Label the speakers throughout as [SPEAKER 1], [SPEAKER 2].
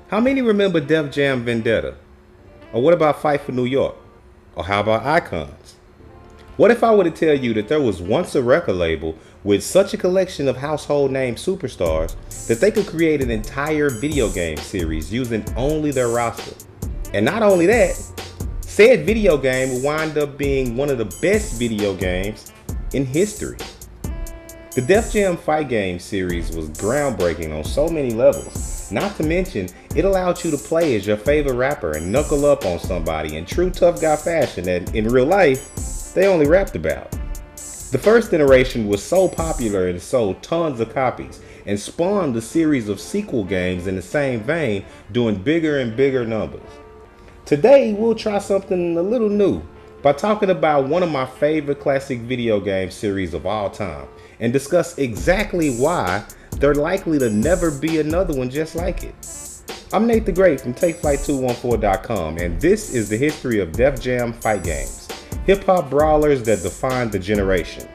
[SPEAKER 1] How many remember Def Jam Vendetta? Or what about Fight for New York? Or how about Icons? What if I were to tell you that there was once a record label with such a collection of household name superstars that they could create an entire video game series using only their roster? And not only that, said video game would wind up being one of the best video games in history. The Def Jam Fight Game series was groundbreaking on so many levels. Not to mention, it allowed you to play as your favorite rapper and knuckle up on somebody in true tough guy fashion that in real life, they only rapped about. The first iteration was so popular and sold tons of copies and spawned a series of sequel games in the same vein, doing bigger and bigger numbers. Today, we'll try something a little new by talking about one of my favorite classic video game series of all time and discuss exactly why there's likely to never be another one just like it. I'm Nate the Great from TakeFlight214.com, and this is the history of Def Jam Fight Games, hip-hop brawlers that defined the generation.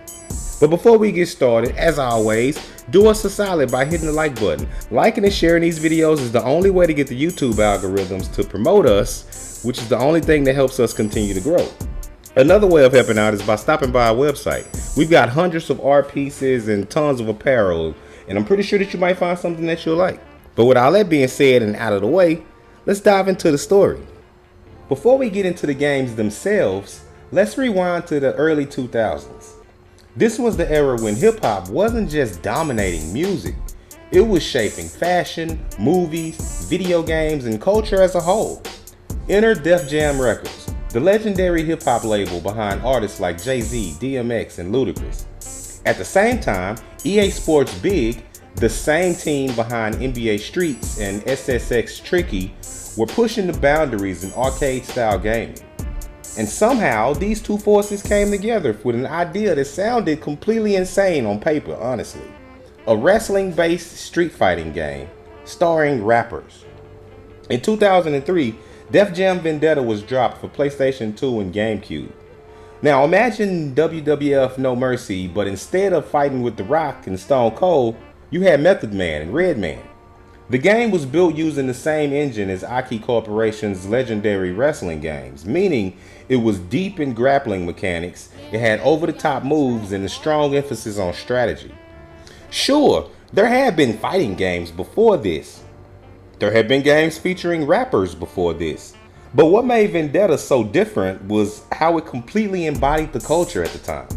[SPEAKER 1] But before we get started, as always, do us a solid by hitting the like button. Liking and sharing these videos is the only way to get the YouTube algorithms to promote us, which is the only thing that helps us continue to grow. Another way of helping out is by stopping by our website. We've got hundreds of art pieces and tons of apparel, and I'm pretty sure that you might find something that you'll like. But with all that being said and out of the way, let's dive into the story. Before we get into the games themselves, let's rewind to the early 2000s. This was the era when hip-hop wasn't just dominating music, it was shaping fashion, movies, video games, and culture as a whole. Enter Def Jam Records, the legendary hip-hop label behind artists like Jay-Z, DMX, and Ludacris. At the same time, EA Sports Big, the same team behind NBA Streets and SSX Tricky, were pushing the boundaries in arcade-style gaming. And somehow, these two forces came together with an idea that sounded completely insane on paper, honestly. A wrestling-based street fighting game, starring rappers. In 2003, Def Jam Vendetta was dropped for PlayStation 2 and GameCube. Now imagine WWF No Mercy, but instead of fighting with The Rock and Stone Cold, you had Method Man and Redman. The game was built using the same engine as Aki Corporation's legendary wrestling games, meaning it was deep in grappling mechanics, it had over-the-top moves, and a strong emphasis on strategy. Sure, there had been fighting games before this. There had been games featuring rappers before this. But what made Vendetta so different was how it completely embodied the culture at the time.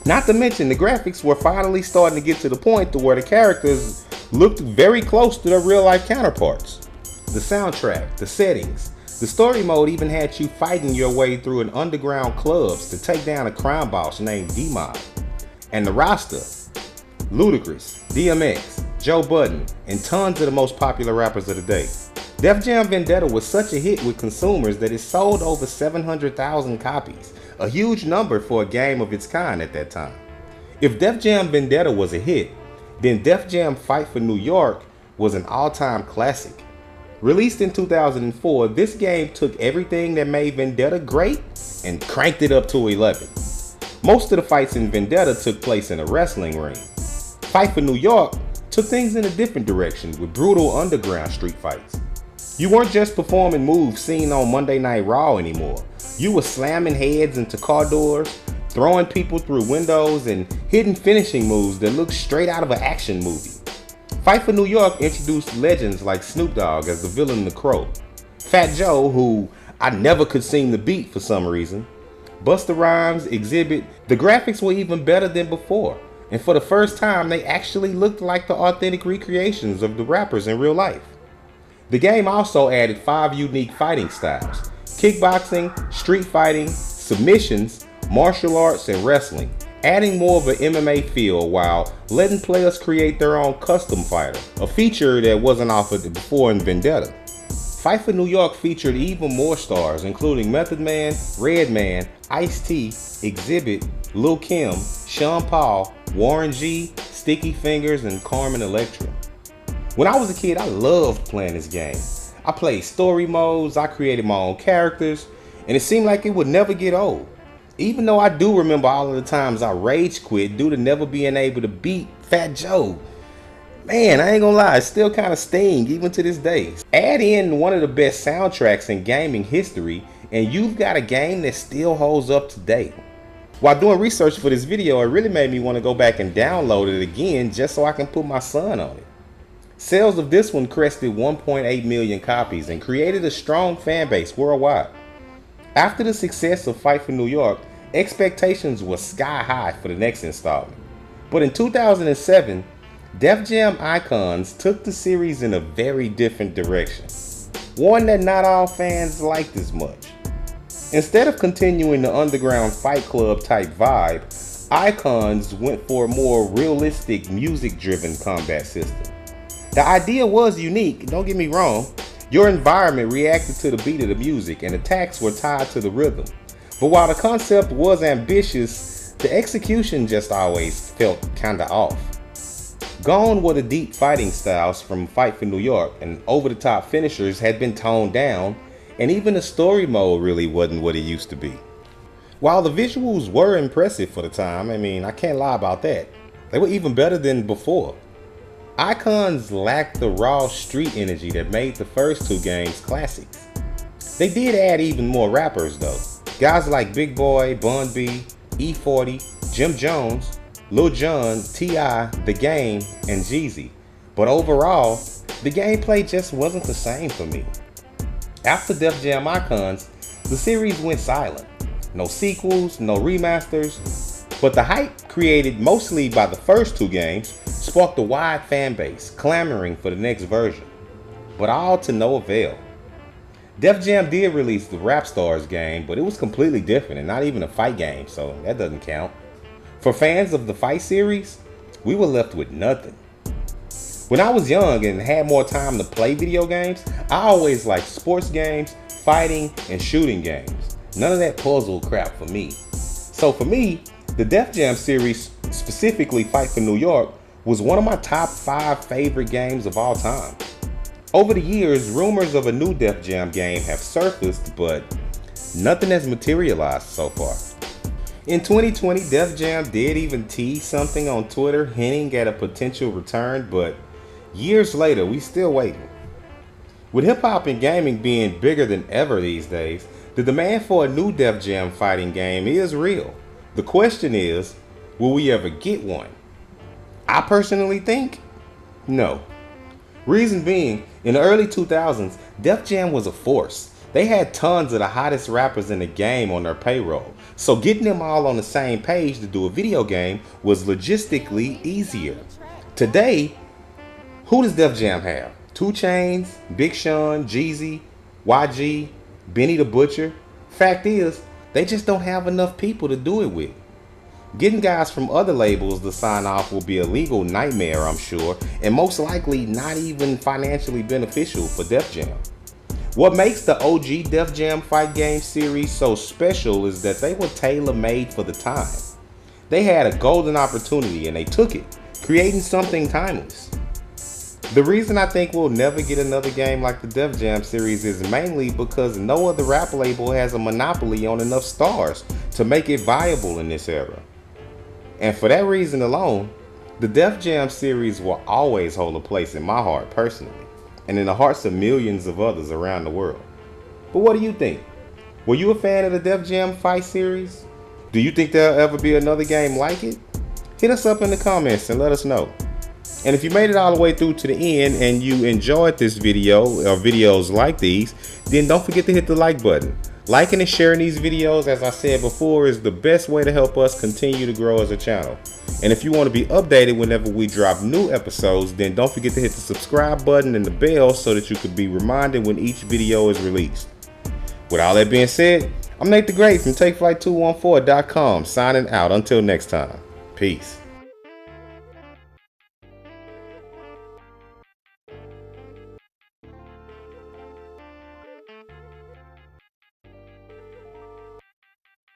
[SPEAKER 1] Not to mention, the graphics were finally starting to get to the point to where the characters looked very close to their real-life counterparts. The soundtrack, the settings, the story mode even had you fighting your way through an underground clubs to take down a crime boss named D-Mob. And the roster, Ludacris, DMX, Joe Budden, and tons of the most popular rappers of the day. Def Jam Vendetta was such a hit with consumers that it sold over 700,000 copies, a huge number for a game of its kind at that time. If Def Jam Vendetta was a hit, then Def Jam Fight for New York was an all-time classic. Released in 2004, this game took everything that made Vendetta great and cranked it up to 11. Most of the fights in Vendetta took place in a wrestling ring. Fight for New York took things in a different direction with brutal underground street fights. You weren't just performing moves seen on Monday Night Raw anymore. You were slamming heads into car doors, throwing people through windows, and hitting finishing moves that looked straight out of an action movie. Fight for New York introduced legends like Snoop Dogg as the villain The Crow, Fat Joe, who I never could seem to beat for some reason, Busta Rhymes, Exhibit. The graphics were even better than before, and for the first time they actually looked like the authentic recreations of the rappers in real life. The game also added 5 unique fighting styles: kickboxing, street fighting, submissions, martial arts, and wrestling, adding more of an MMA feel while letting players create their own custom fighter, a feature that wasn't offered before in Vendetta. Fight for New York featured even more stars, including Method Man, Redman, Ice-T, Exhibit, Lil' Kim, Sean Paul, Warren G, Sticky Fingers, and Carmen Electra. When I was a kid, I loved playing this game. I played story modes, I created my own characters, and it seemed like it would never get old. Even though I do remember all of the times I rage quit due to never being able to beat Fat Joe. Man, I ain't gonna lie, it still kind of sting even to this day. Add in one of the best soundtracks in gaming history and you've got a game that still holds up today. While doing research for this video, it really made me want to go back and download it again just so I can put my son on it. Sales of this one crested 1.8 million copies and created a strong fan base worldwide. After the success of Fight for New York, expectations were sky high for the next installment. But in 2007, Def Jam Icons took the series in a very different direction, one that not all fans liked as much. Instead of continuing the underground Fight Club type vibe, Icons went for a more realistic music-driven combat system. The idea was unique, don't get me wrong. Your environment reacted to the beat of the music and attacks were tied to the rhythm. But while the concept was ambitious, the execution just always felt kinda off. Gone were the deep fighting styles from Fight for New York, and over-the-top finishers had been toned down, and even the story mode really wasn't what it used to be. While the visuals were impressive for the time, I can't lie about that. They were even better than before. Icons lacked the raw street energy that made the first two games classics. They did add even more rappers though. Guys like Big Boy, Bun B, E40, Jim Jones, Lil Jon, T.I., The Game, and Jeezy. But overall, the gameplay just wasn't the same for me. After Def Jam Icons, the series went silent. No sequels, no remasters, but the hype created mostly by the first two games sparked a wide fan base, clamoring for the next version. But all to no avail. Def Jam did release the Rap Stars game, but it was completely different and not even a fight game, so that doesn't count. For fans of the Fight series, we were left with nothing. When I was young and had more time to play video games, I always liked sports games, fighting, and shooting games. None of that puzzle crap for me. So for me, the Def Jam series, specifically Fight for New York, was one of my top 5 favorite games of all time. Over the years, rumors of a new Def Jam game have surfaced, but nothing has materialized so far. In 2020, Def Jam did even tease something on Twitter hinting at a potential return, but years later, we still waiting. With hip-hop and gaming being bigger than ever these days, the demand for a new Def Jam fighting game is real. The question is, will we ever get one? I personally think, no. Reason being, in the early 2000s, Def Jam was a force. They had tons of the hottest rappers in the game on their payroll, so getting them all on the same page to do a video game was logistically easier. Today, who does Def Jam have? 2 Chainz, Big Sean, Jeezy, YG, Benny the Butcher? Fact is, they just don't have enough people to do it with. Getting guys from other labels to sign off will be a legal nightmare, I'm sure, and most likely not even financially beneficial for Def Jam. What makes the OG Def Jam fight game series so special is that they were tailor-made for the time. They had a golden opportunity and they took it, creating something timeless. The reason I think we'll never get another game like the Def Jam series is mainly because no other rap label has a monopoly on enough stars to make it viable in this era. And for that reason alone, the Def Jam series will always hold a place in my heart personally, and in the hearts of millions of others around the world. But what do you think? Were you a fan of the Def Jam Fight series? Do you think there'll ever be another game like it? Hit us up in the comments and let us know. And if you made it all the way through to the end and you enjoyed this video or videos like these, then don't forget to hit the like button. Liking and sharing these videos, as I said before, is the best way to help us continue to grow as a channel. And if you want to be updated whenever we drop new episodes, then don't forget to hit the subscribe button and the bell so that you can be reminded when each video is released. With all that being said, I'm Nate the Great from TakeFlight214.com signing out. Until next time, peace.